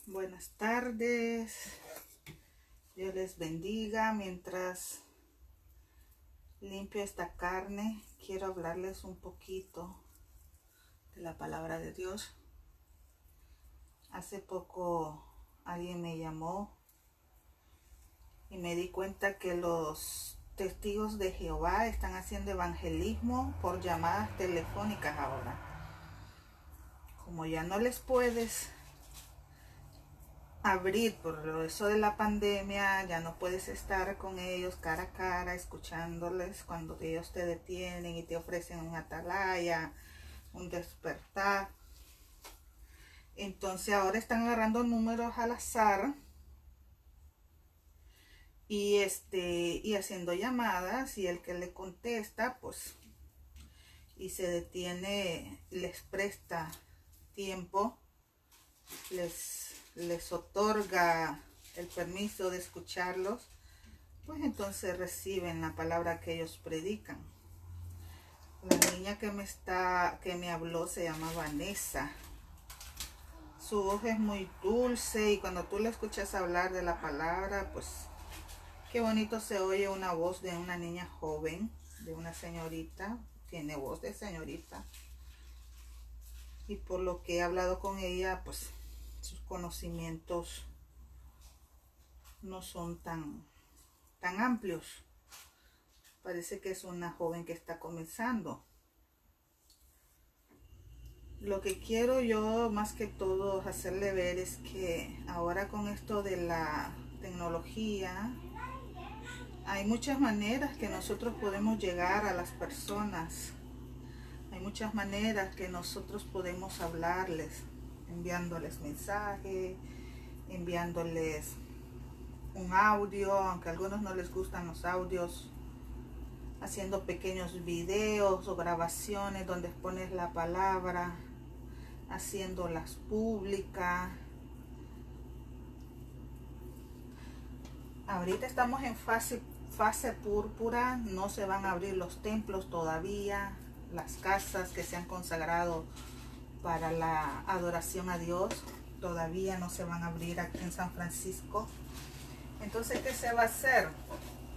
Buenas tardes, Dios les bendiga. Mientras limpio esta carne, quiero hablarles un poquito de la palabra de Dios. Hace poco alguien me llamó y me di cuenta que los testigos de Jehová están haciendo evangelismo por llamadas telefónicas ahora. Como ya no les puedes abrir por eso de la pandemia, ya no puedes estar con ellos cara a cara, escuchándoles cuando ellos te detienen y te ofrecen un atalaya, un despertar. Entonces ahora están agarrando números al azar y haciendo llamadas, y el que le contesta, pues, y se detiene, les presta tiempo, les otorga el permiso de escucharlos, pues entonces reciben la palabra que ellos predican. La niña que me habló se llama Vanessa. Su voz es muy dulce y cuando tú le escuchas hablar de la palabra, pues qué bonito se oye una voz de una niña joven, de una señorita. Tiene voz de señorita. Y por lo que he hablado con ella, pues sus conocimientos no son tan amplios. Parece que es una joven que está comenzando. Lo que quiero yo más que todo hacerle ver es que ahora con esto de la tecnología hay muchas maneras que nosotros podemos llegar a las personas. Hay muchas maneras que nosotros podemos hablarles, enviándoles mensajes, enviándoles un audio, aunque a algunos no les gustan los audios, haciendo pequeños videos o grabaciones donde pones la palabra, haciéndolas públicas. Ahorita estamos en fase púrpura, no se van a abrir los templos todavía, las casas que se han consagrado para la adoración a Dios todavía no se van a abrir aquí en San Francisco. Entonces, ¿qué se va a hacer?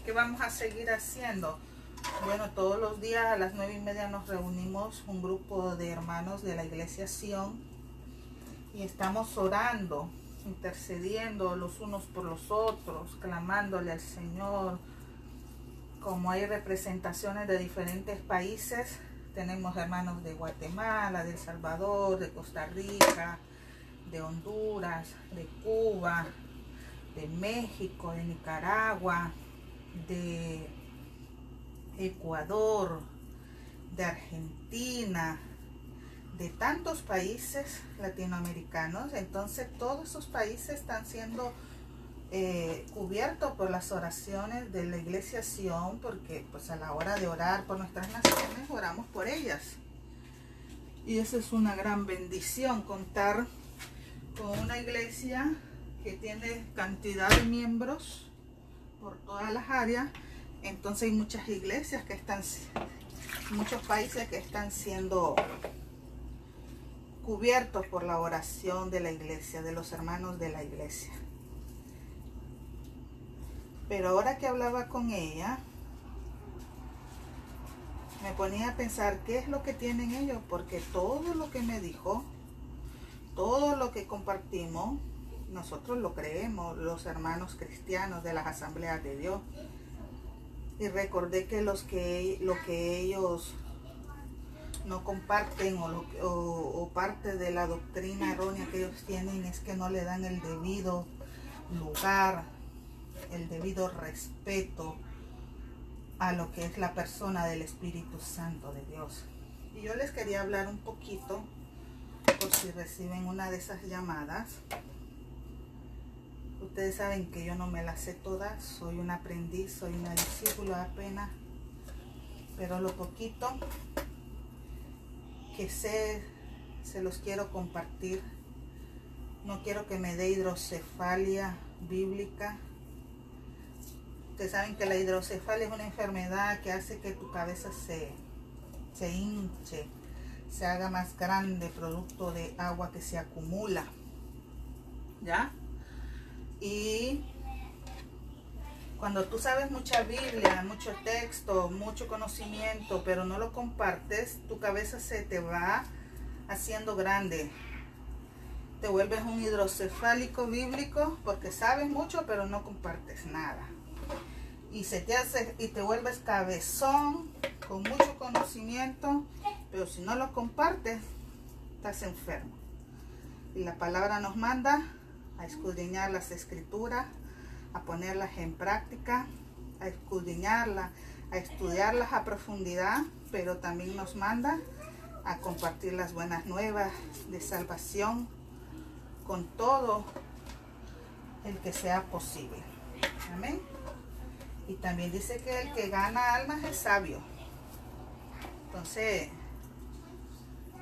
¿Qué vamos a seguir haciendo? Bueno, todos los días a las 9:30 nos reunimos un grupo de hermanos de la iglesia Sion y estamos orando, intercediendo los unos por los otros, clamándole al Señor. Como hay representaciones de diferentes países, tenemos hermanos de Guatemala, de El Salvador, de Costa Rica, de Honduras, de Cuba, de México, de Nicaragua, de Ecuador, de Argentina, de tantos países latinoamericanos. Entonces todos esos países están siendo cubiertos por las oraciones de la iglesia Sion, porque pues a la hora de orar por nuestras naciones, oramos por ellas. Y eso es una gran bendición, contar con una iglesia que tiene cantidad de miembros por todas las áreas. Entonces hay muchas iglesias que están, muchos países que están siendo cubiertos por la oración de la iglesia, de los hermanos de la iglesia. Pero ahora que hablaba con ella, me ponía a pensar qué es lo que tienen ellos, porque todo lo que me dijo, todo lo que compartimos, nosotros lo creemos, los hermanos cristianos de las asambleas de Dios. Y recordé que lo que ellos no comparten o parte de la doctrina errónea que ellos tienen es que no le dan el debido lugar, el debido respeto a lo que es la persona del Espíritu Santo de Dios. Y yo les quería hablar un poquito, por si reciben una de esas llamadas. Ustedes saben que yo no me las sé todas, soy un aprendiz, soy una discípula apenas, pero lo poquito que sé se los quiero compartir. No quiero que me dé hidrocefalia bíblica. Ustedes saben que la hidrocefalia es una enfermedad que hace que tu cabeza se hinche, se haga más grande, producto de agua que se acumula. ¿ya? Y cuando tú sabes mucha Biblia, mucho texto, mucho conocimiento, pero no lo compartes, tu cabeza se te va haciendo grande. Te vuelves un hidrocefálico bíblico porque sabes mucho, pero no compartes nada. Y te vuelves cabezón con mucho conocimiento, pero si no lo compartes, estás enfermo. Y la palabra nos manda a escudriñar las escrituras, a ponerlas en práctica, a escudriñarlas, a estudiarlas a profundidad, pero también nos manda a compartir las buenas nuevas de salvación con todo el que sea posible. Amén. Y también dice que el que gana almas es sabio. Entonces,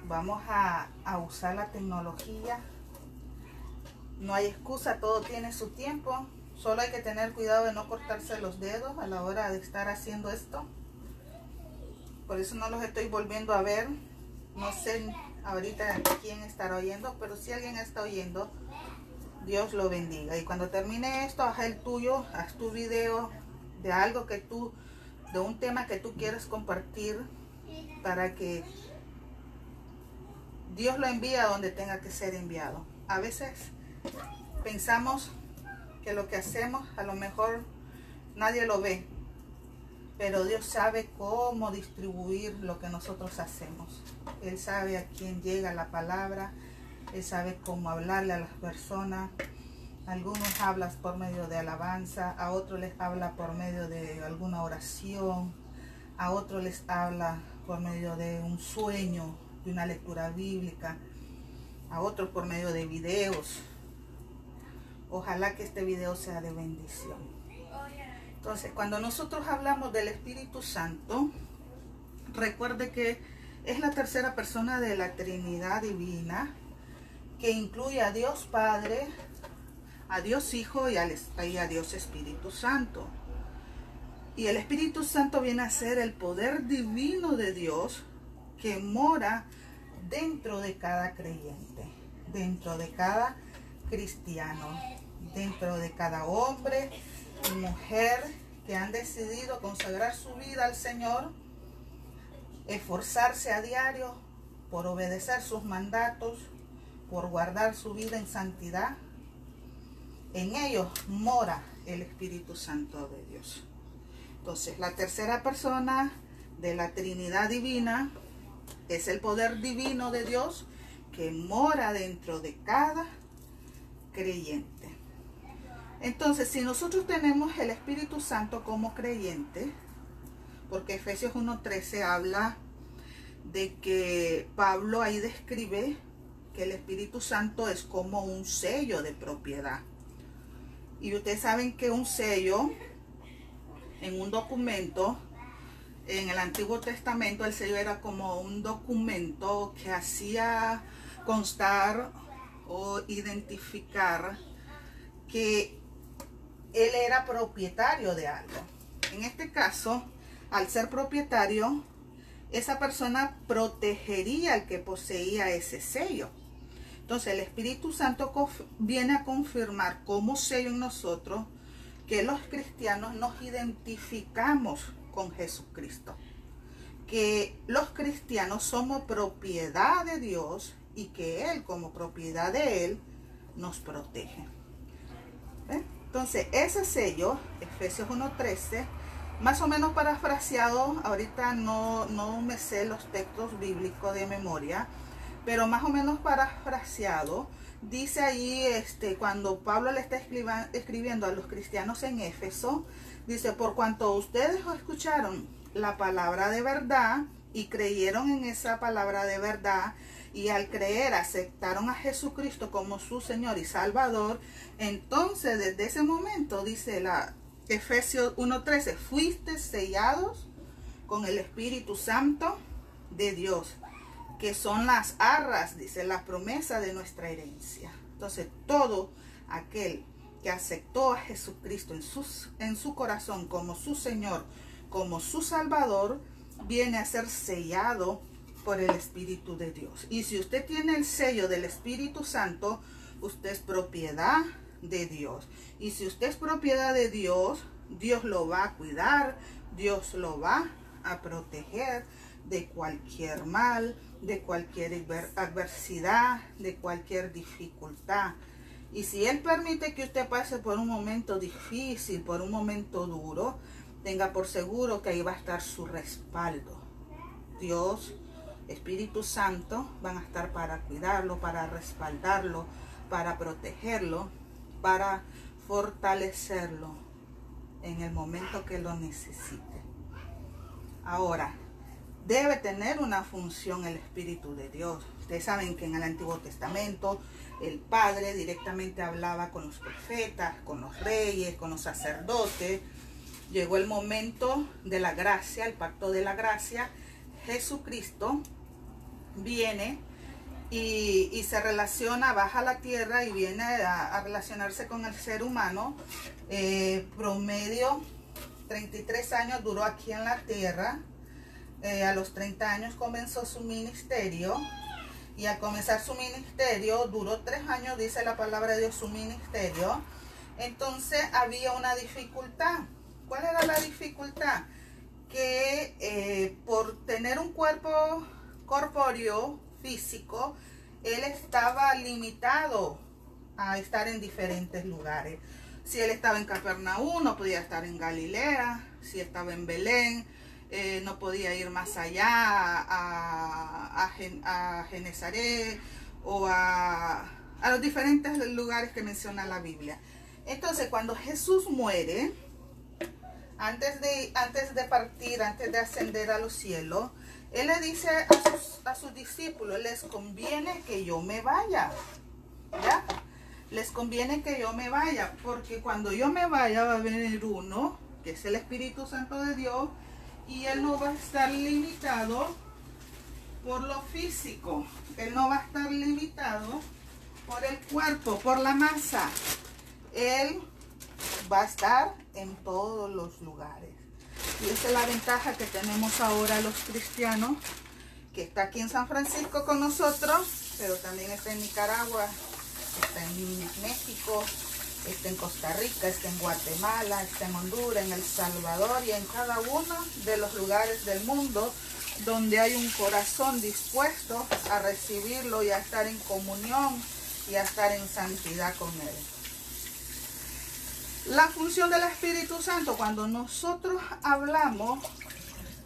vamos a usar la tecnología. No hay excusa, todo tiene su tiempo. Solo hay que tener cuidado de no cortarse los dedos a la hora de estar haciendo esto. Por eso no los estoy volviendo a ver. No sé ahorita quién estará oyendo, pero si alguien está oyendo, Dios lo bendiga. Y cuando termine esto, haz el tuyo, haz tu video de algo de un tema que tú quieres compartir, para que Dios lo envíe a donde tenga que ser enviado. A veces pensamos que lo que hacemos a lo mejor nadie lo ve, pero Dios sabe cómo distribuir lo que nosotros hacemos. Él sabe a quién llega la palabra, Él sabe cómo hablarle a las personas. Algunos hablan por medio de alabanza, a otros les habla por medio de alguna oración, a otros les habla por medio de un sueño, de una lectura bíblica, a otros por medio de videos. Ojalá que este video sea de bendición. Entonces, cuando nosotros hablamos del Espíritu Santo, recuerde que es la tercera persona de la Trinidad Divina, que incluye a Dios Padre, a Dios Hijo y a Dios Espíritu Santo. Y el Espíritu Santo viene a ser el poder divino de Dios que mora dentro de cada creyente, dentro de cada cristiano, dentro de cada hombre y mujer que han decidido consagrar su vida al Señor, esforzarse a diario por obedecer sus mandatos, por guardar su vida en santidad. En ellos mora el Espíritu Santo de Dios. Entonces, la tercera persona de la Trinidad Divina es el poder divino de Dios que mora dentro de cada creyente. Entonces, si nosotros tenemos el Espíritu Santo como creyente, porque Efesios 1:13 habla de que Pablo ahí describe que el Espíritu Santo es como un sello de propiedad. Y ustedes saben que un sello en un documento, en el Antiguo Testamento, el sello era como un documento que hacía constar o identificar que él era propietario de algo. En este caso, al ser propietario, esa persona protegería al que poseía ese sello. Entonces el Espíritu Santo viene a confirmar como sello en nosotros que los cristianos nos identificamos con Jesucristo, que los cristianos somos propiedad de Dios y que Él, como propiedad de Él, nos protege. Entonces ese sello, Efesios 1:13, más o menos parafraseado, ahorita no me sé los textos bíblicos de memoria, pero más o menos parafraseado, dice ahí, cuando Pablo le está escribiendo a los cristianos en Éfeso, dice: por cuanto ustedes escucharon la palabra de verdad y creyeron en esa palabra de verdad, y al creer aceptaron a Jesucristo como su Señor y Salvador, entonces desde ese momento, dice Efesios 1:13, fuiste sellados con el Espíritu Santo de Dios, que son las arras, dice, la promesa de nuestra herencia. Entonces todo aquel que aceptó a Jesucristo en su corazón como su Señor, como su Salvador, viene a ser sellado por el Espíritu de Dios. Y si usted tiene el sello del Espíritu Santo, Usted es propiedad de Dios. Y si usted es propiedad de Dios, Dios lo va a cuidar, Dios lo va a proteger de cualquier mal, de cualquier adversidad, de cualquier dificultad. Y si Él permite que usted pase por un momento difícil, por un momento duro, tenga por seguro que ahí va a estar su respaldo. Dios, Espíritu Santo van a estar para cuidarlo, para respaldarlo, para protegerlo, para fortalecerlo en el momento que lo necesite. Ahora, debe tener una función el Espíritu de Dios. Ustedes saben que en el Antiguo Testamento el Padre directamente hablaba con los profetas, con los reyes, con los sacerdotes. Llegó el momento de la gracia, el pacto de la gracia. Jesucristo viene y se relaciona, baja a la tierra y viene a relacionarse con el ser humano. Promedio 33 años duró aquí en la tierra. A los 30 años comenzó su ministerio, y al comenzar su ministerio duró 3 años, dice la palabra de Dios, su ministerio. Entonces había una dificultad. ¿Cuál era la dificultad? Que por tener un cuerpo corpóreo, físico, él estaba limitado a estar en diferentes lugares. Si él estaba en Capernaum, no podía estar en Galilea. Si estaba en Belén, no podía ir más allá a Genezaret o a los diferentes lugares que menciona la Biblia. Entonces, cuando Jesús muere, antes de partir, antes de ascender a los cielos, Él le dice a sus discípulos: les conviene que yo me vaya, ¿ya? Les conviene que yo me vaya, porque cuando yo me vaya va a venir uno, que es el Espíritu Santo de Dios, y Él no va a estar limitado por lo físico. Él no va a estar limitado por el cuerpo, por la masa. Él va a estar en todos los lugares. Y esa es la ventaja que tenemos ahora los cristianos, que está aquí en San Francisco con nosotros, pero también está en Nicaragua, está en México, está en Costa Rica, está en Guatemala, está en Honduras, en El Salvador y en cada uno de los lugares del mundo donde hay un corazón dispuesto a recibirlo y a estar en comunión y a estar en santidad con Él. La función del Espíritu Santo, cuando nosotros hablamos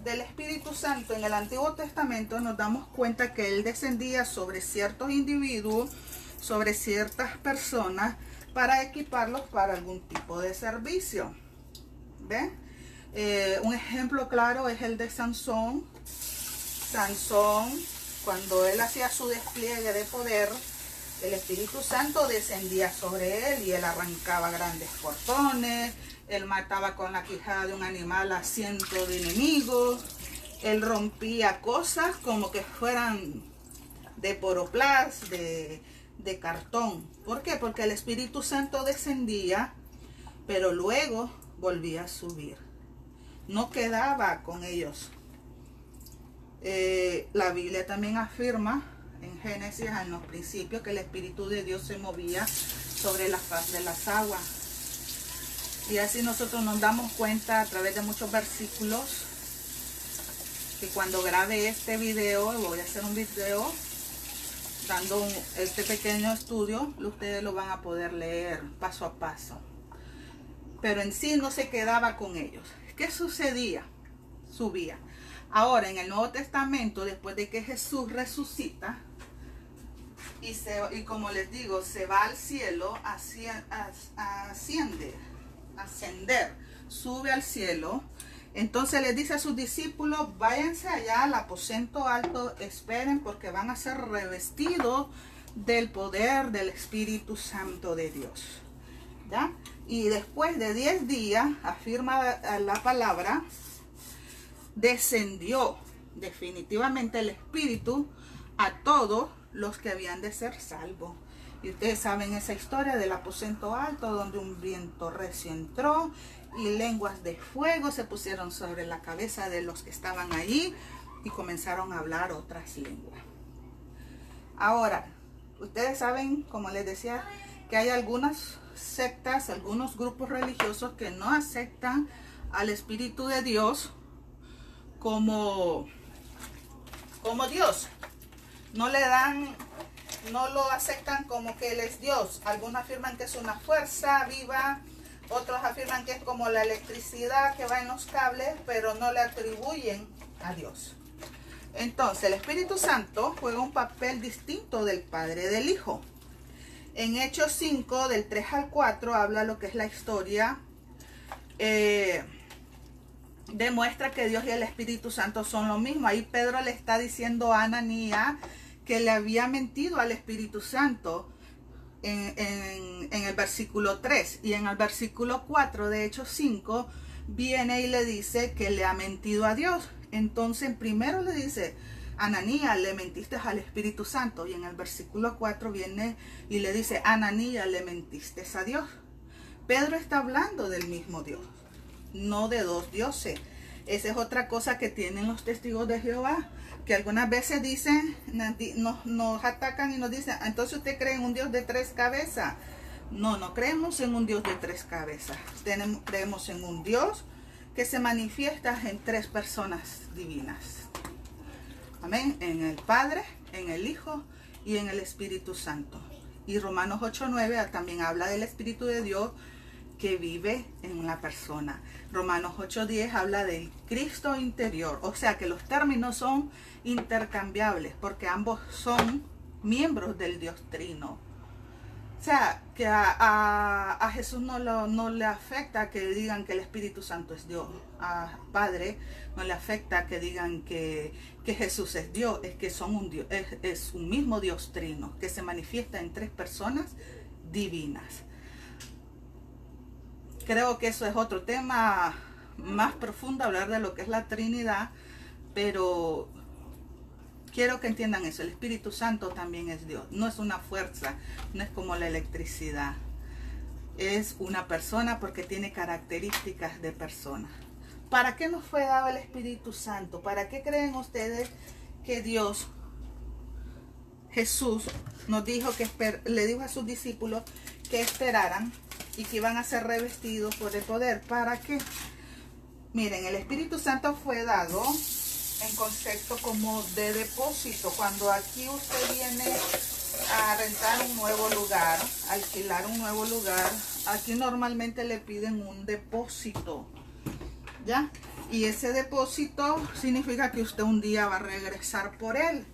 del Espíritu Santo en el Antiguo Testamento, nos damos cuenta que Él descendía sobre ciertos individuos, sobre ciertas personas, para equiparlos para algún tipo de servicio. ¿Ven? Un ejemplo claro es el de Sansón. Sansón, cuando él hacía su despliegue de poder, el Espíritu Santo descendía sobre él y él arrancaba grandes portones, él mataba con la quijada de un animal a cientos de enemigos, él rompía cosas como que fueran de poroplast, de cartón. ¿Por qué? Porque el Espíritu Santo descendía, pero luego volvía a subir. No quedaba con ellos. La Biblia también afirma en Génesis, en los principios, que el Espíritu de Dios se movía sobre la faz de las aguas. Y así nosotros nos damos cuenta a través de muchos versículos, que cuando grabe este video, voy a hacer un video dando este pequeño estudio, ustedes lo van a poder leer paso a paso. Pero en sí no se quedaba con ellos. ¿Qué sucedía? Subía. Ahora, en el Nuevo Testamento, después de que Jesús resucita y como les digo, se va al cielo, ascender, sube al cielo. Entonces les dice a sus discípulos: váyanse allá al aposento alto, esperen, porque van a ser revestidos del poder del Espíritu Santo de Dios. ¿Ya? Y después de 10 días, afirma la palabra, descendió definitivamente el Espíritu a todos los que habían de ser salvos. Y ustedes saben esa historia del aposento alto, donde un viento recio entró y lenguas de fuego se pusieron sobre la cabeza de los que estaban allí y comenzaron a hablar otras lenguas. Ahora, Ustedes saben, como les decía, que hay algunas sectas, algunos grupos religiosos que no aceptan al Espíritu de Dios como Dios. No le dan, no lo aceptan como que Él es Dios. Algunos afirman que es una fuerza viva, otros afirman que es como la electricidad que va en los cables, pero no le atribuyen a Dios. Entonces, el Espíritu Santo juega un papel distinto del Padre y del Hijo. En Hechos 5, del 3 al 4, habla lo que es la historia. Demuestra que Dios y el Espíritu Santo son lo mismo. Ahí Pedro le está diciendo a Ananías que le había mentido al Espíritu Santo en el versículo 3. Y en el versículo 4 de Hechos 5 viene y le dice que le ha mentido a Dios. Entonces primero le dice: Ananías, le mentiste al Espíritu Santo. Y en el versículo 4 viene y le dice: Ananías, le mentiste a Dios. Pedro está hablando del mismo Dios, no de dos dioses. Esa es otra cosa que tienen los testigos de Jehová, que algunas veces dicen, nos atacan y nos dicen: entonces usted cree en un Dios de 3 cabezas. No, no creemos en un Dios de 3 cabezas. Creemos en un Dios que se manifiesta en 3 personas divinas. Amén. En el Padre, en el Hijo y en el Espíritu Santo. Y Romanos 8:9 también habla del Espíritu de Dios que vive en una persona. Romanos 8:10 habla del Cristo interior. O sea que los términos son intercambiables porque ambos son miembros del Dios Trino. O sea, que a Jesús no le afecta que digan que el Espíritu Santo es Dios. A Padre no le afecta que digan que Jesús es Dios. Es que son un Dios, es un mismo Dios trino que se manifiesta en 3 personas divinas. Creo que eso es otro tema más profundo, hablar de lo que es la Trinidad, pero quiero que entiendan eso. El Espíritu Santo también es Dios. No es una fuerza, no es como la electricidad. Es una persona porque tiene características de persona. ¿Para qué nos fue dado el Espíritu Santo? ¿Para qué creen ustedes que Dios, Jesús, nos dijo le dijo a sus discípulos que esperaran y que iban a ser revestidos por el poder? ¿Para qué? Miren, el Espíritu Santo fue dado en concepto como de depósito. Cuando aquí usted viene a rentar un nuevo lugar, alquilar un nuevo lugar, aquí normalmente le piden un depósito, ¿ya? Y ese depósito significa que usted un día va a regresar por él.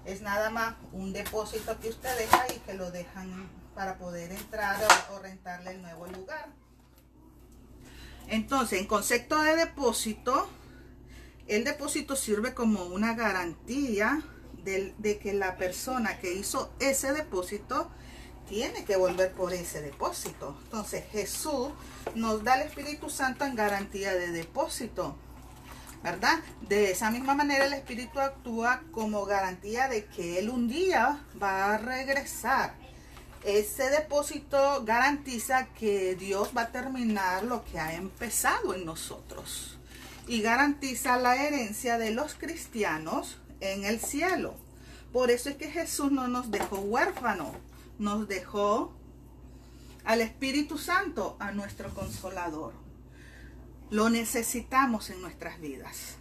Es nada más un depósito que usted deja y que lo dejan para poder entrar o rentarle el nuevo lugar. Entonces, en concepto de depósito, el depósito sirve como una garantía de que la persona que hizo ese depósito tiene que volver por ese depósito. Entonces, Jesús nos da el Espíritu Santo en garantía de depósito, ¿verdad? De esa misma manera el Espíritu actúa como garantía de que Él un día va a regresar. Ese depósito garantiza que Dios va a terminar lo que ha empezado en nosotros y garantiza la herencia de los cristianos en el cielo. Por eso es que Jesús no nos dejó huérfanos, nos dejó al Espíritu Santo, a nuestro Consolador. Lo necesitamos en nuestras vidas.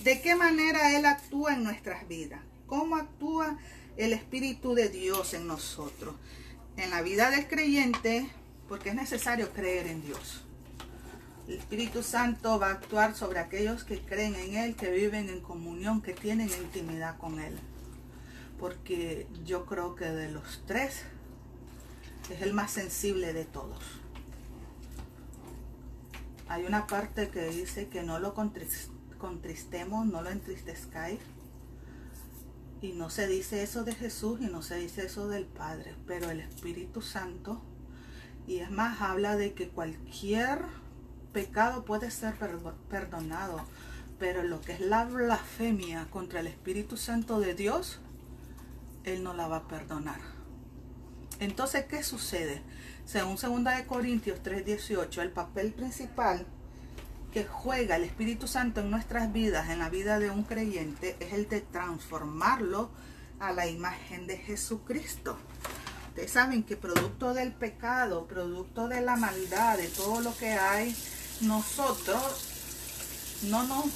¿De qué manera Él actúa en nuestras vidas? ¿Cómo actúa el Espíritu de Dios en nosotros? En la vida del creyente, porque es necesario creer en Dios. El Espíritu Santo va a actuar sobre aquellos que creen en Él, que viven en comunión, que tienen intimidad con Él. Porque yo creo que de los 3 es el más sensible de todos. Hay una parte que dice que no lo contristemos, no lo entristezcáis. Y no se dice eso de Jesús y no se dice eso del Padre, pero el Espíritu Santo, y es más, habla de que cualquier pecado puede ser perdonado, pero lo que es la blasfemia contra el Espíritu Santo de Dios, Él no la va a perdonar. Entonces, ¿qué sucede? Según 2 Corintios 3:18, el papel principal que juega el Espíritu Santo en nuestras vidas, en la vida de un creyente, es el de transformarlo a la imagen de Jesucristo. Ustedes saben que producto del pecado, producto de la maldad, de todo lo que hay, nosotros no nos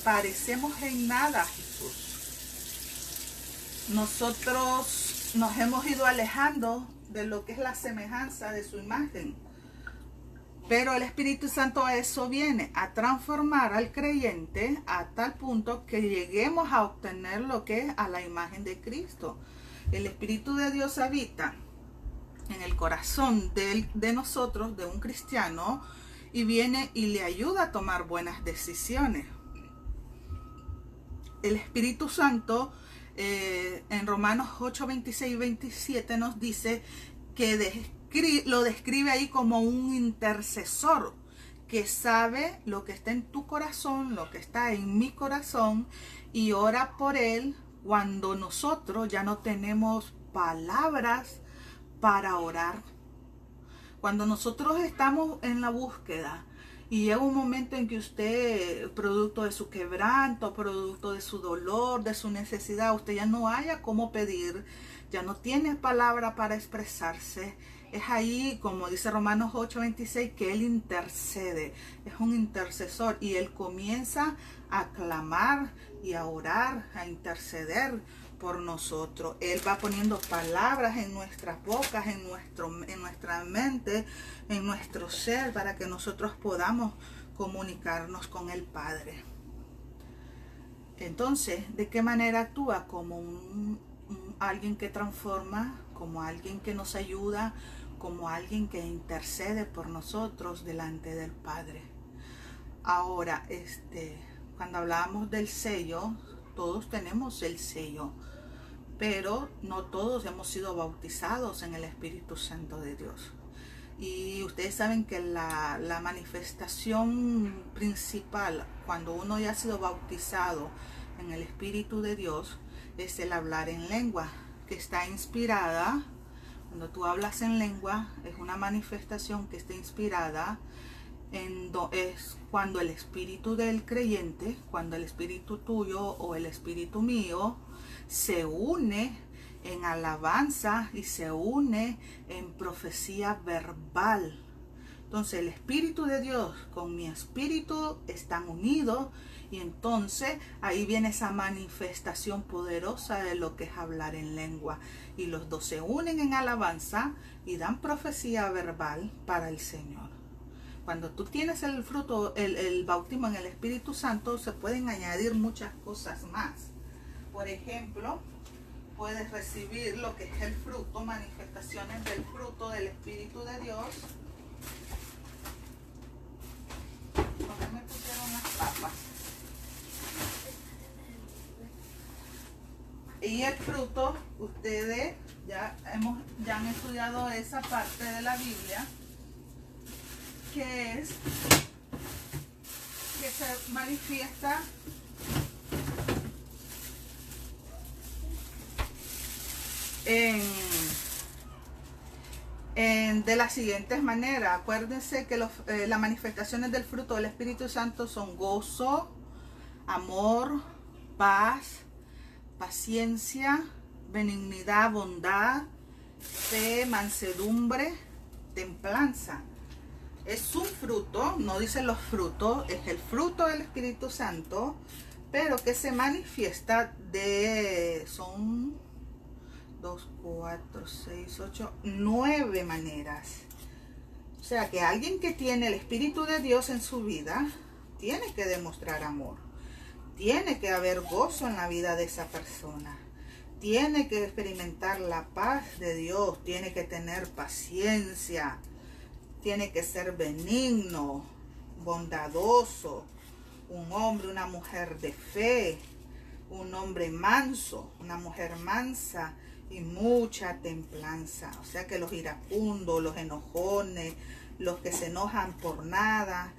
parecemos en nada a Jesús. Nosotros nos hemos ido alejando de lo que es la semejanza de su imagen. Pero el Espíritu Santo a eso viene, a transformar al creyente a tal punto que lleguemos a obtener lo que es a la imagen de Cristo. El Espíritu de Dios habita en el corazón de nosotros, de un cristiano, y viene y le ayuda a tomar buenas decisiones. El Espíritu Santo en Romanos 8, 26 y 27 nos dice que lo describe ahí como un intercesor que sabe lo que está en tu corazón, lo que está en mi corazón, y ora por él cuando nosotros ya no tenemos palabras para orar. Cuando nosotros estamos en la búsqueda y llega un momento en que usted, producto de su quebranto, producto de su dolor, de su necesidad, usted ya no haya cómo pedir, ya no tiene palabra para expresarse, es ahí, como dice Romanos 8:26, que Él intercede, es un intercesor, y Él comienza a clamar y a orar, a interceder por nosotros. Él va poniendo palabras en nuestras bocas, en nuestra mente, en nuestro ser, para que nosotros podamos comunicarnos con el Padre. Entonces, ¿de qué manera actúa? Como alguien que transforma, como alguien que nos ayuda, como alguien que intercede por nosotros delante del Padre. Ahora, cuando hablamos del sello, todos tenemos el sello, pero no todos hemos sido bautizados en el Espíritu Santo de Dios. Y ustedes saben que la manifestación principal, cuando uno ya ha sido bautizado en el Espíritu de Dios, es el hablar en lengua, que está inspirada. Cuando tú hablas en lengua, es una manifestación que está inspirada es cuando el espíritu del creyente, cuando el espíritu tuyo o el espíritu mío se une en alabanza y se une en profecía verbal. Entonces el Espíritu de Dios con mi espíritu están unidos, y entonces ahí viene esa manifestación poderosa de lo que es hablar en lengua, y los dos se unen en alabanza y dan profecía verbal para el Señor. Cuando tú tienes el fruto, el bautismo en el Espíritu Santo, se pueden añadir muchas cosas más. Por ejemplo, puedes recibir lo que es el fruto, manifestaciones del fruto del Espíritu de Dios. ¿Dónde me pusieron las papas? Y el fruto, ustedes ya han estudiado esa parte de la Biblia, que se manifiesta de las siguientes maneras. Acuérdense que las manifestaciones del fruto del Espíritu Santo son gozo, amor, paz, paciencia, benignidad, bondad, fe, mansedumbre, templanza. Es un fruto, no dice los frutos, es el fruto del Espíritu Santo, pero que se manifiesta son 2, 4, 6, 8, 9 maneras. O sea que alguien que tiene el Espíritu de Dios en su vida tiene que demostrar amor, tiene que haber gozo en la vida de esa persona, tiene que experimentar la paz de Dios, tiene que tener paciencia, tiene que ser benigno, bondadoso, un hombre, una mujer de fe, un hombre manso, una mujer mansa, y mucha templanza. O sea que los iracundos, los enojones, los que se enojan por nada,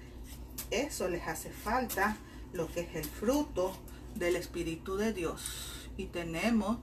eso les hace falta lo que es el fruto del Espíritu de Dios, y tenemos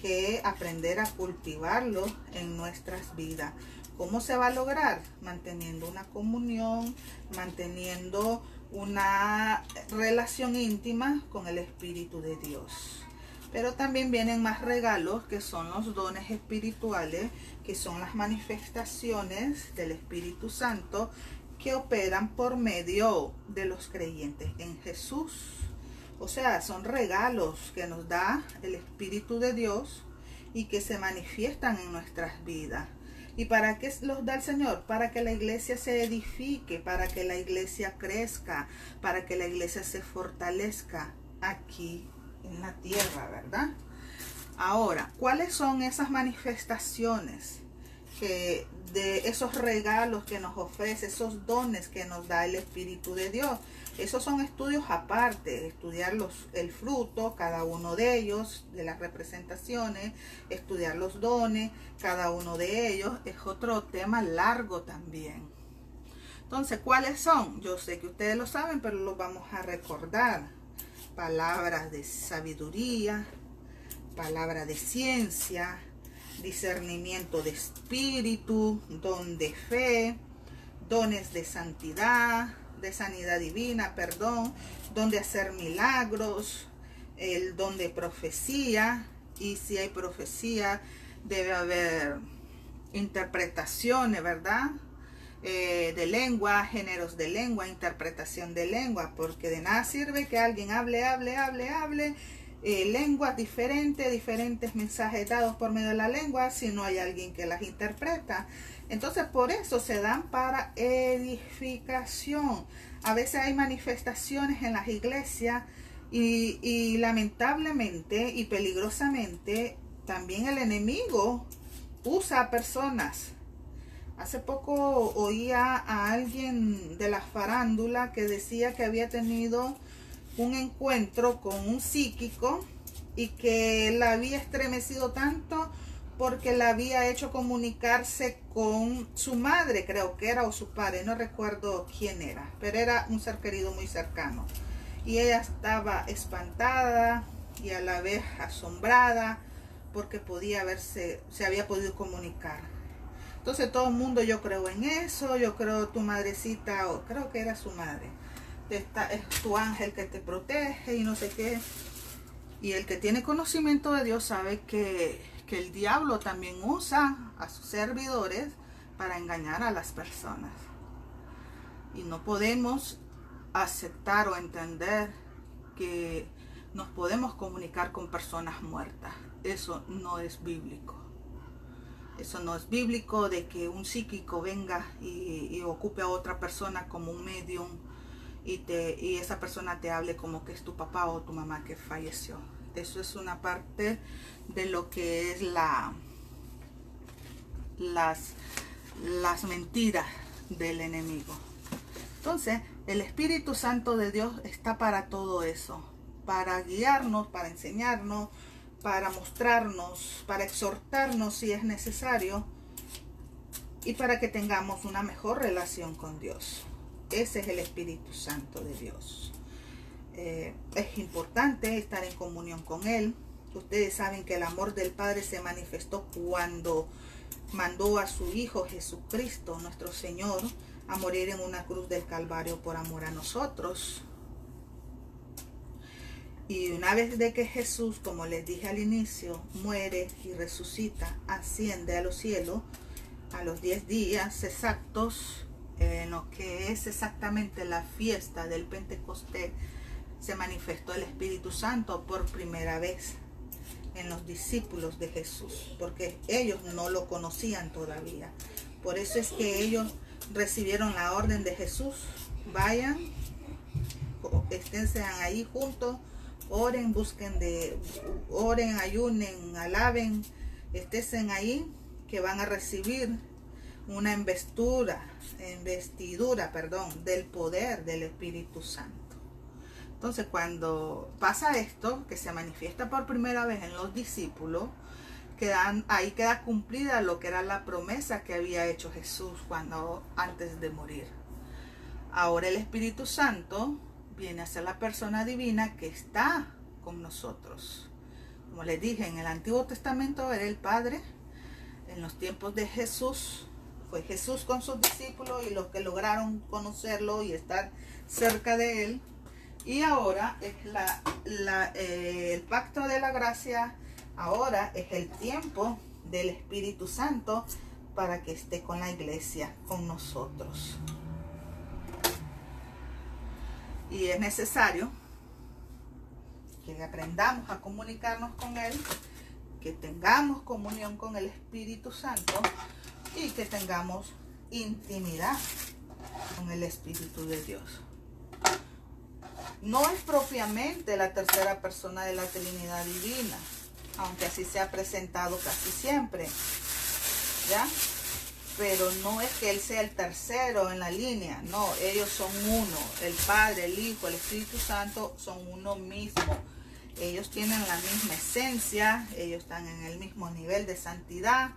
que aprender a cultivarlo en nuestras vidas. ¿Cómo se va a lograr? Manteniendo una comunión, manteniendo una relación íntima con el Espíritu de Dios. Pero también vienen más regalos, que son los dones espirituales, que son las manifestaciones del Espíritu Santo que operan por medio de los creyentes en Jesús. O sea, son regalos que nos da el Espíritu de Dios y que se manifiestan en nuestras vidas. ¿Y para qué los da el Señor? Para que la iglesia se edifique, para que la iglesia crezca, para que la iglesia se fortalezca aquí en la tierra, ¿verdad? Ahora, ¿cuáles son esas manifestaciones de esos regalos que nos ofrece, esos dones que nos da el Espíritu de Dios? Esos son estudios aparte, estudiar el fruto, cada uno de ellos, de las representaciones, estudiar los dones, cada uno de ellos, es otro tema largo también. Entonces, ¿cuáles son? Yo sé que ustedes lo saben, pero los vamos a recordar. Palabras de sabiduría, palabra de ciencia, discernimiento de espíritu, don de fe, dones de santidad, de sanidad divina, don de hacer milagros, el don de profecía, y si hay profecía debe haber interpretaciones, ¿verdad? De lengua, géneros de lengua, interpretación de lengua, porque de nada sirve que alguien hable, lenguas diferentes mensajes dados por medio de la lengua, si no hay alguien que las interpreta. Entonces, por eso se dan para edificación. A veces hay manifestaciones en las iglesias y lamentablemente y peligrosamente también el enemigo usa a personas. Hace poco oía a alguien de la farándula que decía que había tenido un encuentro con un psíquico y que la había estremecido tanto porque la había hecho comunicarse con su madre, creo que era, o su padre, no recuerdo quién era, pero era un ser querido muy cercano. Y ella estaba espantada y a la vez asombrada porque se había podido comunicar. Entonces todo el mundo, yo creo en eso, yo creo tu madrecita, o creo que era su madre, es tu ángel que te protege y no sé qué. Y el que tiene conocimiento de Dios sabe que el diablo también usa a sus servidores para engañar a las personas. Y no podemos aceptar o entender que nos podemos comunicar con personas muertas. Eso no es bíblico. Eso no es bíblico, de que un psíquico venga y ocupe a otra persona como un medium y esa persona te hable como que es tu papá o tu mamá que falleció. Eso es una parte de lo que es las mentiras del enemigo. Entonces, el Espíritu Santo de Dios está para todo eso, para guiarnos, para enseñarnos, para mostrarnos, para exhortarnos si es necesario y para que tengamos una mejor relación con Dios. Ese es el Espíritu Santo de Dios. Es importante estar en comunión con Él. Ustedes saben que el amor del Padre se manifestó cuando mandó a su Hijo Jesucristo, nuestro Señor, a morir en una cruz del Calvario por amor a nosotros. Y una vez de que Jesús, como les dije al inicio, muere y resucita, asciende a los cielos, a los 10 días exactos, en lo que es exactamente la fiesta del Pentecostés, se manifestó el Espíritu Santo por primera vez en los discípulos de Jesús, porque ellos no lo conocían todavía. Por eso es que ellos recibieron la orden de Jesús: vayan, esténse ahí juntos, oren, oren, ayunen, alaben, estén ahí, que van a recibir una investidura, del poder del Espíritu Santo. Entonces, cuando pasa esto, que se manifiesta por primera vez en los discípulos, ahí queda cumplida lo que era la promesa que había hecho Jesús antes de morir. Ahora el Espíritu Santo viene a ser la persona divina que está con nosotros. Como les dije, en el Antiguo Testamento era el Padre. En los tiempos de Jesús fue Jesús con sus discípulos y los que lograron conocerlo y estar cerca de él. Y ahora es el pacto de la gracia, ahora es el tiempo del Espíritu Santo para que esté con la iglesia, con nosotros. Y es necesario que aprendamos a comunicarnos con Él, que tengamos comunión con el Espíritu Santo y que tengamos intimidad con el Espíritu de Dios. No es propiamente la tercera persona de la Trinidad Divina, aunque así se ha presentado casi siempre, ¿ya? Pero no es que Él sea el tercero en la línea, no, ellos son uno, el Padre, el Hijo, el Espíritu Santo son uno mismo. Ellos tienen la misma esencia, ellos están en el mismo nivel de santidad,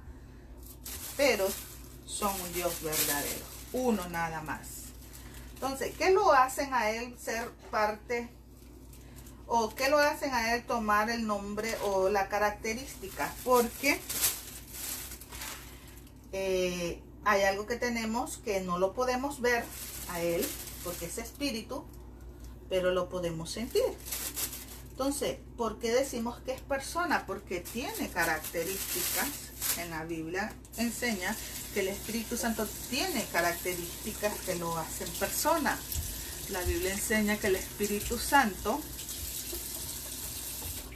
pero son un Dios verdadero, uno nada más. Entonces, ¿qué lo hacen a Él ser parte? ¿O qué lo hacen a Él tomar el nombre o la característica? Porque hay algo que tenemos que no lo podemos ver a Él, porque es espíritu, pero lo podemos sentir. Entonces, ¿por qué decimos que es persona? Porque tiene características. En la Biblia enseña que el Espíritu Santo tiene características que lo hacen persona. La Biblia enseña que el Espíritu Santo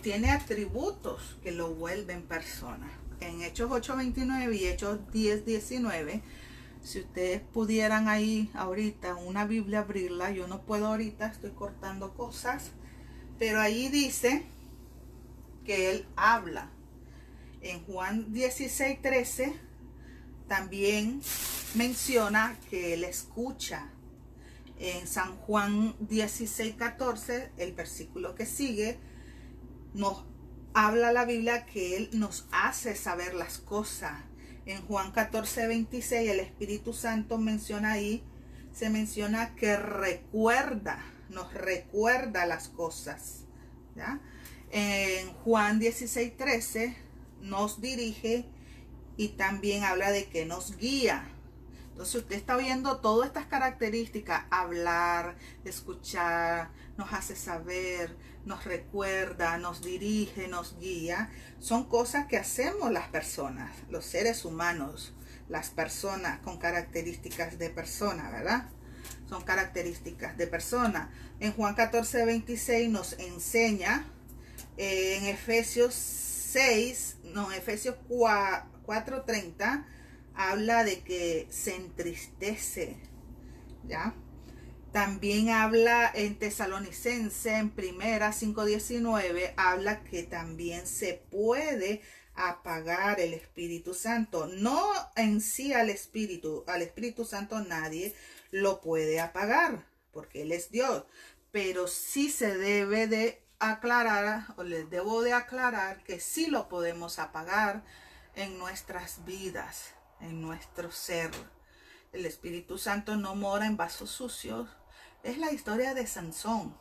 tiene atributos que lo vuelven persona. En Hechos 8:29 y Hechos 10:19, si ustedes pudieran ahí ahorita una Biblia abrirla, yo no puedo ahorita, estoy cortando cosas, pero ahí dice que Él habla. En Juan 16:13 también menciona que Él escucha. En San Juan 16:14, el versículo que sigue, nos habla la Biblia que Él nos hace saber las cosas. En Juan 14:26, el Espíritu Santo menciona ahí, se menciona que nos recuerda las cosas, ¿ya? En Juan 16:13 nos dirige y también habla de que nos guía. Entonces usted está viendo todas estas características: hablar, escuchar, nos hace saber, nos recuerda, nos dirige, nos guía. Son cosas que hacemos las personas, los seres humanos, las personas con características de persona, ¿verdad? Son características de persona. En Juan 14:26 nos enseña, en Efesios 4:30, habla de que se entristece, ¿ya? También habla en Tesalonicense, en 1:5:19, habla que también se puede apagar el Espíritu Santo. No en sí al Espíritu Santo nadie lo puede apagar, porque Él es Dios, pero sí se debe de aclarar, o les debo de aclarar, que sí lo podemos apagar en nuestras vidas, en nuestro ser. El Espíritu Santo no mora en vasos sucios. Es la historia de Sansón.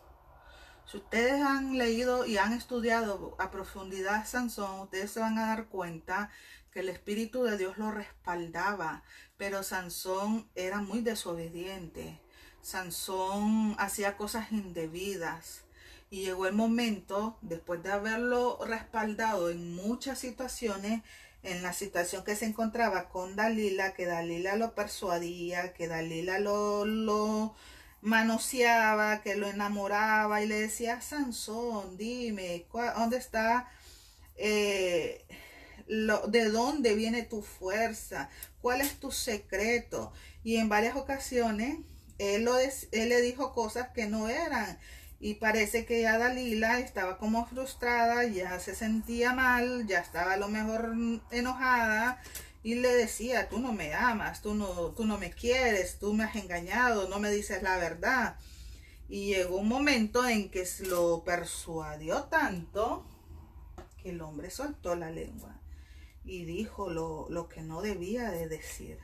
Si ustedes han leído y han estudiado a profundidad Sansón, ustedes se van a dar cuenta que el Espíritu de Dios lo respaldaba, pero Sansón era muy desobediente. Sansón hacía cosas indebidas. Y llegó el momento, después de haberlo respaldado en muchas situaciones, en la situación que se encontraba con Dalila, que Dalila lo persuadía, que Dalila lo manoseaba, que lo enamoraba y le decía: Sansón, dime, ¿dónde está? ¿De dónde viene tu fuerza? ¿Cuál es tu secreto? Y en varias ocasiones él le dijo cosas que no eran. Y parece que ya Dalila estaba como frustrada, ya se sentía mal, ya estaba a lo mejor enojada. Y le decía: tú no me amas, tú no me quieres, tú me has engañado, no me dices la verdad. Y llegó un momento en que lo persuadió tanto que el hombre soltó la lengua y dijo lo que no debía de decir.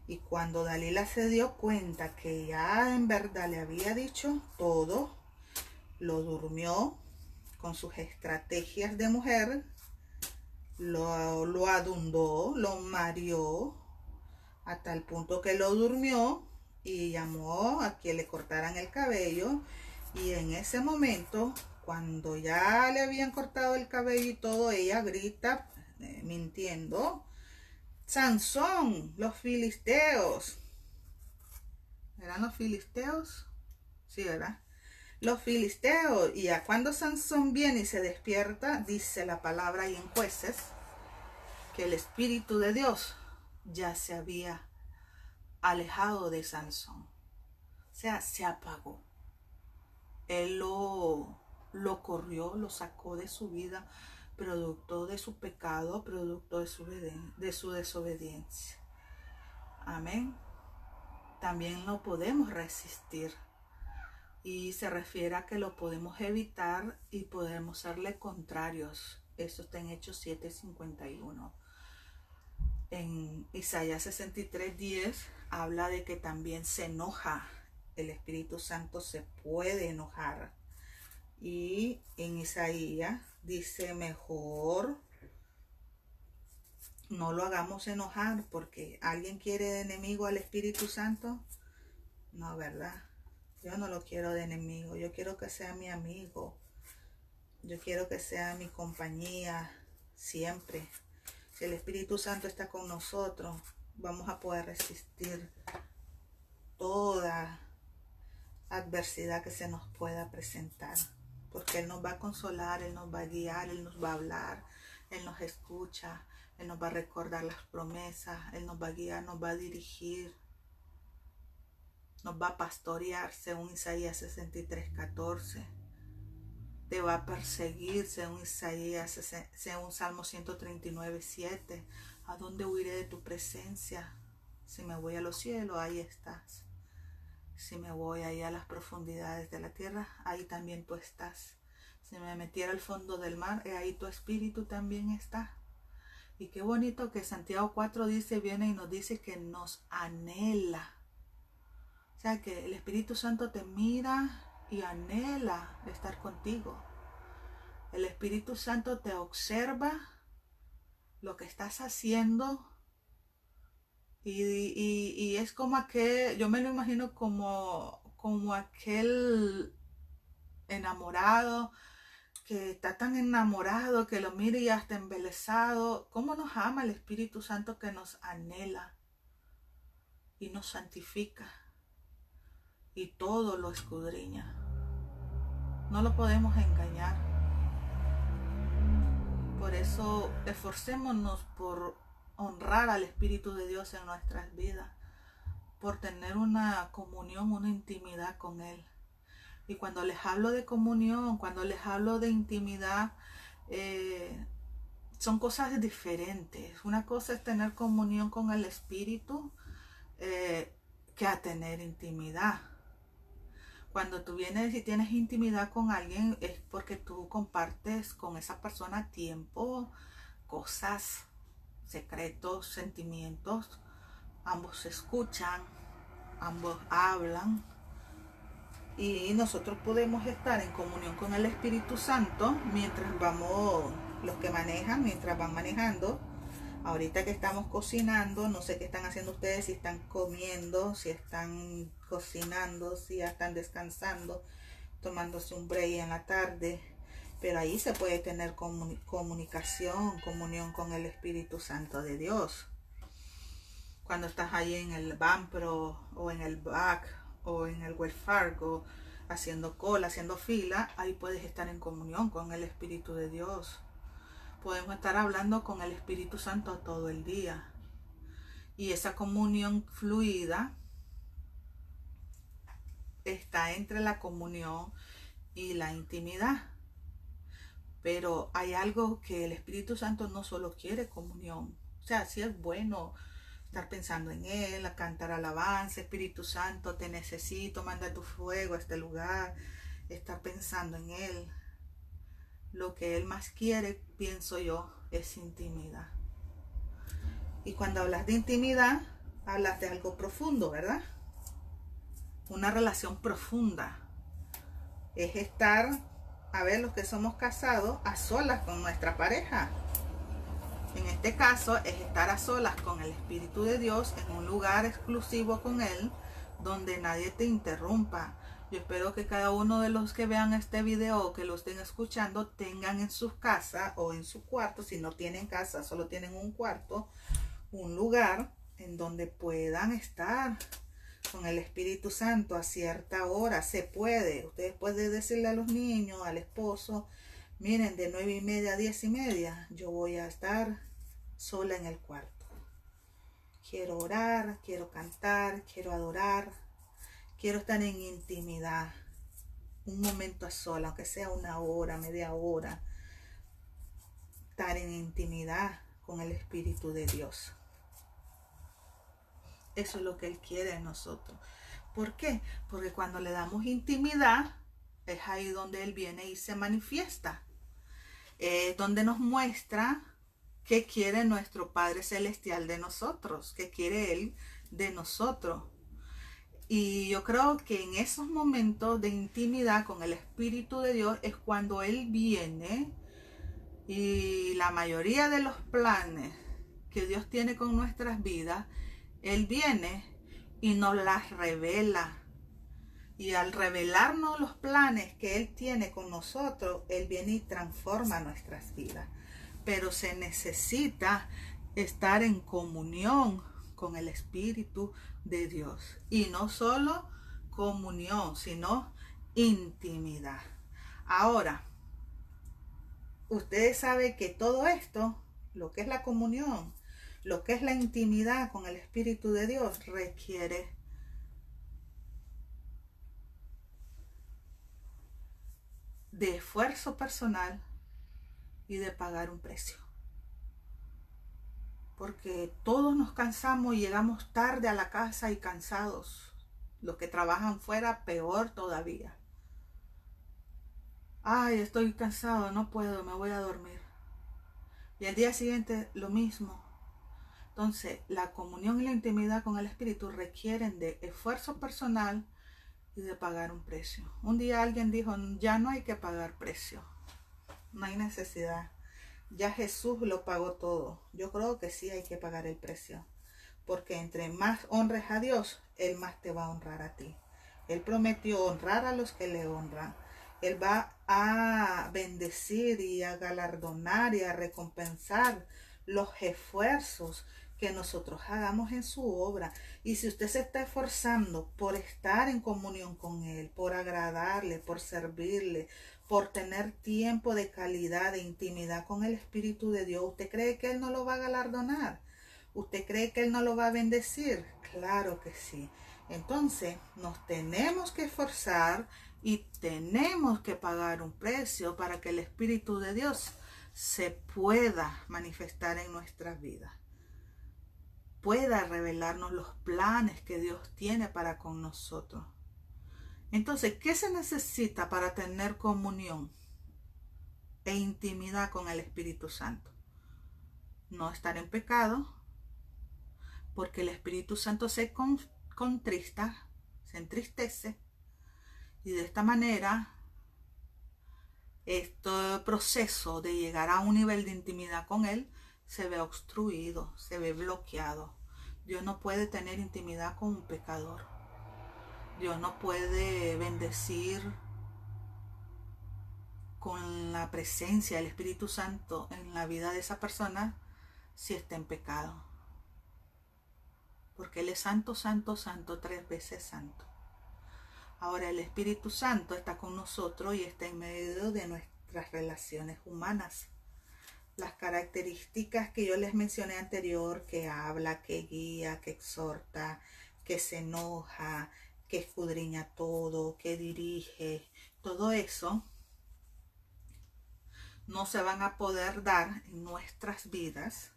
Y cuando Dalila se dio cuenta que ya en verdad le había dicho todo, lo durmió con sus estrategias de mujer, lo adundó, lo mareó, hasta el punto que lo durmió y llamó a que le cortaran el cabello. Y en ese momento, cuando ya le habían cortado el cabello y todo, ella grita, mintiendo: Sansón, los filisteos. ¿Eran los filisteos? Sí, ¿verdad? Los filisteos. Y ya cuando Sansón viene y se despierta, dice la palabra ahí en Jueces, que el Espíritu de Dios ya se había alejado de Sansón. O sea, se apagó. Él lo corrió, lo sacó de su vida, producto de su pecado, producto de su desobediencia. Amén. También lo podemos resistir. Y se refiere a que lo podemos evitar y podemos serle contrarios. Eso está en Hechos 7:51. En Isaías 63:10 habla de que también se enoja. El Espíritu Santo se puede enojar. Y en Isaías dice: mejor no lo hagamos enojar, porque alguien quiere de enemigo al Espíritu Santo. No, ¿verdad? Yo no lo quiero de enemigo. Yo quiero que sea mi amigo. Yo quiero que sea mi compañía siempre. Si el Espíritu Santo está con nosotros, vamos a poder resistir toda adversidad que se nos pueda presentar. Porque Él nos va a consolar, Él nos va a guiar, Él nos va a hablar, Él nos escucha, Él nos va a recordar las promesas, Él nos va a guiar, nos va a dirigir, nos va a pastorear, según Isaías 63:14. Te va a perseguir, según Isaías, según Salmo 139:7. ¿A dónde huiré de tu presencia? Si me voy a los cielos, ahí estás. Si me voy ahí a las profundidades de la tierra, ahí también tú estás. Si me metiera al fondo del mar, ahí tu espíritu también está. Y qué bonito que Santiago 4 viene y nos dice que nos anhela. O sea, que el Espíritu Santo te mira y anhela estar contigo. El Espíritu Santo te observa lo que estás haciendo. Y es como aquel, yo me lo imagino como aquel enamorado que está tan enamorado que lo mira y hasta embelesado. ¿Cómo nos ama el Espíritu Santo, que nos anhela y nos santifica y todo lo escudriña? No lo podemos engañar. Por eso esforcémonos por honrar al Espíritu de Dios en nuestras vidas, por tener una comunión, una intimidad con Él. Y cuando les hablo de comunión, cuando les hablo de intimidad, son cosas diferentes. Una cosa es tener comunión con el Espíritu que a tener intimidad. Cuando tú vienes y tienes intimidad con alguien, es porque tú compartes con esa persona tiempo, cosas, secretos, sentimientos. Ambos se escuchan, ambos hablan. Y nosotros podemos estar en comunión con el Espíritu Santo mientras vamos, los que manejan, mientras van manejando. Ahorita que estamos cocinando, no sé qué están haciendo ustedes, si están comiendo, si están cocinando, si ya están descansando, tomándose un break en la tarde. Pero ahí se puede tener comunicación, comunión con el Espíritu Santo de Dios. Cuando estás ahí en el Banpro o en el BAC o en el Wells Fargo, haciendo cola, haciendo fila, ahí puedes estar en comunión con el Espíritu de Dios. Podemos estar hablando con el Espíritu Santo todo el día. Y esa comunión fluida está entre la comunión y la intimidad. Pero hay algo que el Espíritu Santo no solo quiere comunión. O sea, sí es bueno estar pensando en Él, a cantar alabanza. Espíritu Santo, te necesito, manda tu fuego a este lugar. Estar pensando en Él. Lo que Él más quiere, pienso yo, es intimidad. Y cuando hablas de intimidad, hablas de algo profundo, ¿verdad? Una relación profunda. Es estar, a ver, los que somos casados, a solas con nuestra pareja. En este caso es estar a solas con el Espíritu de Dios en un lugar exclusivo con Él, donde nadie te interrumpa. Yo espero que cada uno de los que vean este video o que lo estén escuchando tengan en sus casas o en su cuarto, si no tienen casa, solo tienen un cuarto, un lugar en donde puedan estar con el Espíritu Santo a cierta hora. Se puede. Ustedes pueden decirle a los niños, al esposo, miren, de 9:30 a 10:30 yo voy a estar sola en el cuarto. Quiero orar, quiero cantar, quiero adorar, quiero estar en intimidad. Un momento a sola, aunque sea una hora, media hora. Estar en intimidad con el Espíritu de Dios. Eso es lo que Él quiere en nosotros. ¿Por qué? Porque cuando le damos intimidad, es ahí donde Él viene y se manifiesta. Donde nos muestra qué quiere nuestro Padre Celestial de nosotros, qué quiere Él de nosotros. Y yo creo que en esos momentos de intimidad con el Espíritu de Dios es cuando Él viene y la mayoría de los planes que Dios tiene con nuestras vidas, Él viene y nos las revela. Y al revelarnos los planes que Él tiene con nosotros, Él viene y transforma nuestras vidas. Pero se necesita estar en comunión con el Espíritu de Dios. Y no solo comunión, sino intimidad. Ahora, ustedes saben que todo esto, lo que es la comunión, lo que es la intimidad con el Espíritu de Dios, requiere de esfuerzo personal y de pagar un precio. Porque todos nos cansamos y llegamos tarde a la casa y cansados. Los que trabajan fuera, peor todavía. Ay, estoy cansado, no puedo, me voy a dormir. Y al día siguiente lo mismo. Entonces, la comunión y la intimidad con el Espíritu requieren de esfuerzo personal y de pagar un precio. Un día alguien dijo, ya no hay que pagar precio. No hay necesidad. Ya Jesús lo pagó todo. Yo creo que sí hay que pagar el precio. Porque entre más honres a Dios, Él más te va a honrar a ti. Él prometió honrar a los que le honran. Él va a bendecir y a galardonar y a recompensar los esfuerzos que nosotros hagamos en su obra. Y si usted se está esforzando por estar en comunión con Él, por agradarle, por servirle, por tener tiempo de calidad, de intimidad con el Espíritu de Dios, ¿usted cree que Él no lo va a galardonar? ¿Usted cree que Él no lo va a bendecir? Claro que sí. Entonces nos tenemos que esforzar y tenemos que pagar un precio para que el Espíritu de Dios se pueda manifestar en nuestras vidas, pueda revelarnos los planes que Dios tiene para con nosotros. Entonces, ¿qué se necesita para tener comunión e intimidad con el Espíritu Santo? No estar en pecado, porque el Espíritu Santo se contrista, se entristece, y de esta manera este proceso de llegar a un nivel de intimidad con Él se ve obstruido, se ve bloqueado. Dios no puede tener intimidad con un pecador. Dios no puede bendecir con la presencia del Espíritu Santo en la vida de esa persona si está en pecado. Porque Él es santo, santo, santo, 3 veces santo. Ahora el Espíritu Santo está con nosotros y está en medio de nuestras relaciones humanas. Las características que yo les mencioné anterior, que habla, que guía, que exhorta, que se enoja, que escudriña todo, que dirige, todo eso no se van a poder dar en nuestras vidas.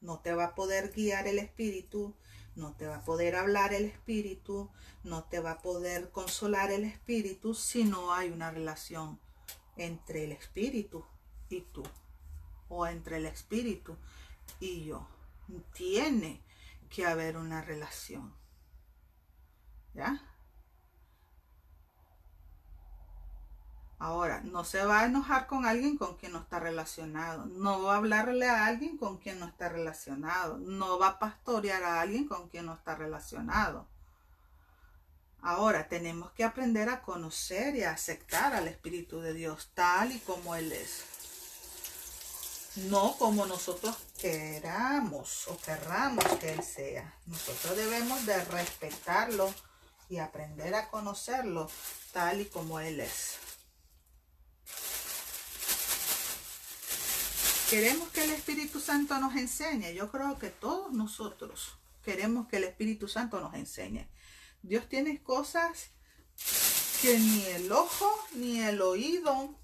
No te va a poder guiar el Espíritu, no te va a poder hablar el Espíritu, no te va a poder consolar el Espíritu si no hay una relación entre el Espíritu y tú, o entre el Espíritu y yo. Tiene que haber una relación. ¿Ya? Ahora, no se va a enojar con alguien con quien no está relacionado. No va a hablarle a alguien con quien no está relacionado. No va a pastorear a alguien con quien no está relacionado. Ahora, tenemos que aprender a conocer y a aceptar al Espíritu de Dios tal y como Él es. No como nosotros queramos o querramos que Él sea. Nosotros debemos de respetarlo y aprender a conocerlo tal y como Él es. Queremos que el Espíritu Santo nos enseñe. Yo creo que todos nosotros queremos que el Espíritu Santo nos enseñe. Dios tiene cosas que ni el ojo ni el oído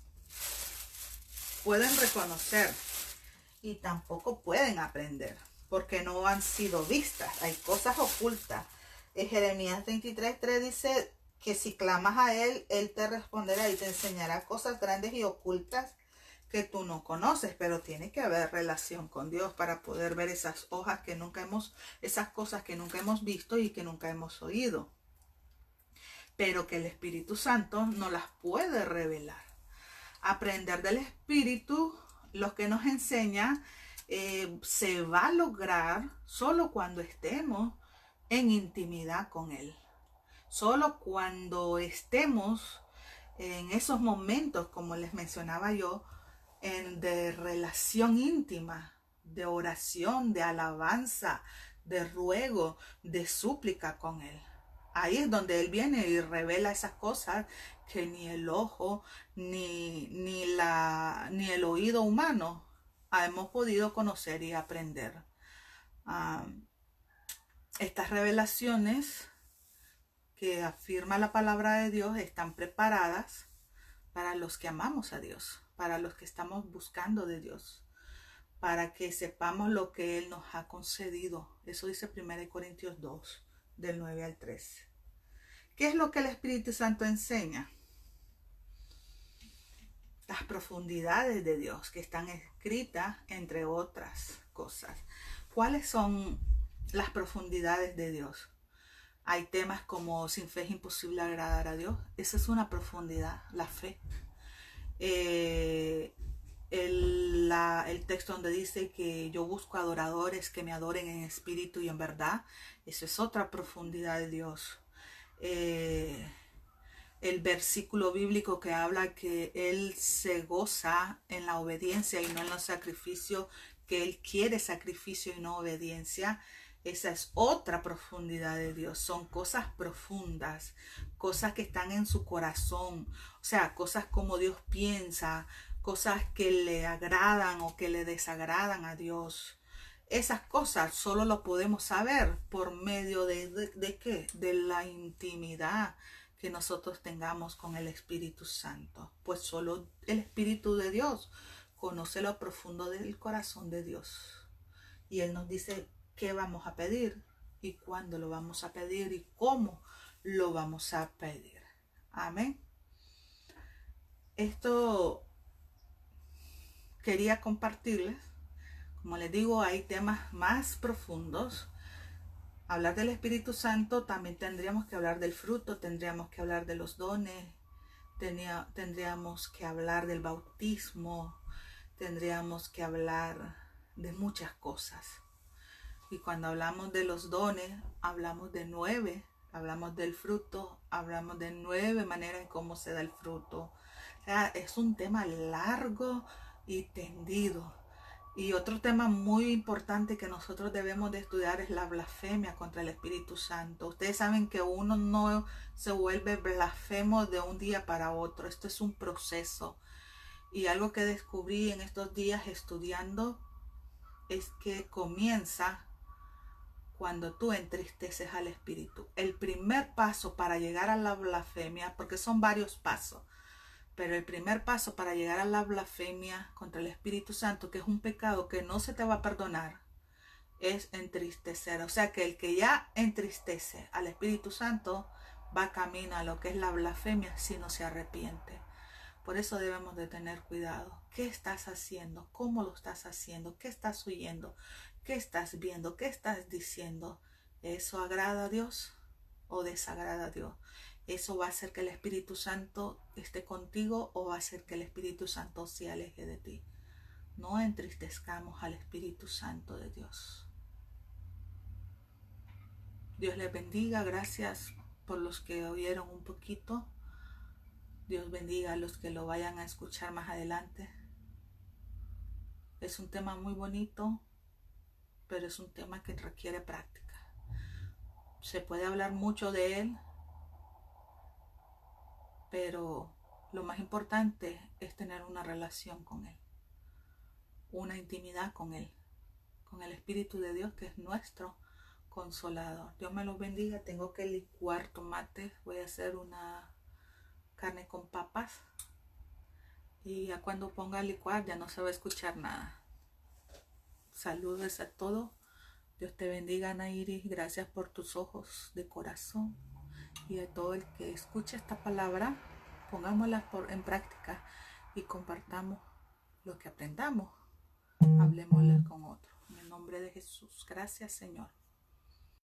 pueden reconocer y tampoco pueden aprender porque no han sido vistas. Hay cosas ocultas. En Jeremías 23:3 dice que si clamas a Él, Él te responderá y te enseñará cosas grandes y ocultas que tú no conoces, pero tiene que haber relación con Dios para poder ver esas hojas que nunca hemos, esas cosas que nunca hemos visto y que nunca hemos oído, pero que el Espíritu Santo nos las puede revelar. Aprender del Espíritu, lo que nos enseña, se va a lograr solo cuando estemos en intimidad con Él, solo cuando estemos en esos momentos, como les mencionaba yo, de relación íntima, de oración, de alabanza, de ruego, de súplica con Él. Ahí es donde Él viene y revela esas cosas que ni el ojo ni el oído humano hemos podido conocer y aprender. Estas revelaciones que afirma la palabra de Dios están preparadas para los que amamos a Dios, para los que estamos buscando de Dios, para que sepamos lo que Él nos ha concedido. Eso dice 1 Corintios 2, del 9 al 13. ¿Qué es lo que el Espíritu Santo enseña? Las profundidades de Dios que están escritas, entre otras cosas. ¿Cuáles son las profundidades de Dios? Hay temas como sin fe es imposible agradar a Dios. Esa es una profundidad, la fe. El texto donde dice que yo busco adoradores que me adoren en espíritu y en verdad. Eso es otra profundidad de Dios. El versículo bíblico que habla que Él se goza en la obediencia y no en los sacrificios, que Él quiere sacrificio y no obediencia. Esa es otra profundidad de Dios. Son cosas profundas, cosas que están en su corazón, o sea, cosas como Dios piensa, cosas que le agradan o que le desagradan a Dios. Esas cosas solo lo podemos saber por medio de ¿qué? De la intimidad que nosotros tengamos con el Espíritu Santo. Pues solo el Espíritu de Dios conoce lo profundo del corazón de Dios. Y Él nos dice qué vamos a pedir y cuándo lo vamos a pedir y cómo lo vamos a pedir. Amén. Esto quería compartirles. Como les digo, hay temas más profundos. Hablar del Espíritu Santo, también tendríamos que hablar del fruto, tendríamos que hablar de los dones, tendríamos que hablar del bautismo, tendríamos que hablar de muchas cosas. Y cuando hablamos de los dones, hablamos de 9, hablamos del fruto, hablamos de 9 maneras en cómo se da el fruto. O sea, es un tema largo y tendido. Y otro tema muy importante que nosotros debemos de estudiar es la blasfemia contra el Espíritu Santo. Ustedes saben que uno no se vuelve blasfemo de un día para otro. Esto es un proceso. Y algo que descubrí en estos días estudiando es que comienza cuando tú entristeces al Espíritu. El primer paso para llegar a la blasfemia, porque son varios pasos, pero el primer paso para llegar a la blasfemia contra el Espíritu Santo, que es un pecado que no se te va a perdonar, es entristecer. O sea que el que ya entristece al Espíritu Santo va camino a lo que es la blasfemia si no se arrepiente. Por eso debemos de tener cuidado. ¿Qué estás haciendo? ¿Cómo lo estás haciendo? ¿Qué estás oyendo? ¿Qué estás viendo? ¿Qué estás diciendo? ¿Eso agrada a Dios o desagrada a Dios? ¿Eso va a hacer que el Espíritu Santo esté contigo o va a hacer que el Espíritu Santo se aleje de ti? No entristezcamos al Espíritu Santo de Dios. Dios les bendiga. Gracias por los que oyeron un poquito. Dios bendiga a los que lo vayan a escuchar más adelante. Es un tema muy bonito, pero es un tema que requiere práctica. Se puede hablar mucho de él, pero lo más importante es tener una relación con él, una intimidad con él, con el Espíritu de Dios, que es nuestro consolador. Dios me los bendiga. Tengo que licuar tomates. Voy a hacer una carne con papas. Y ya cuando ponga a licuar ya no se va a escuchar nada. Saludos a todos. Dios te bendiga, Ana Iris. Gracias por tus ojos de corazón. Y a todo el que escuche esta palabra, pongámosla en práctica y compartamos lo que aprendamos. Hablemosle con otros. En el nombre de Jesús. Gracias, Señor.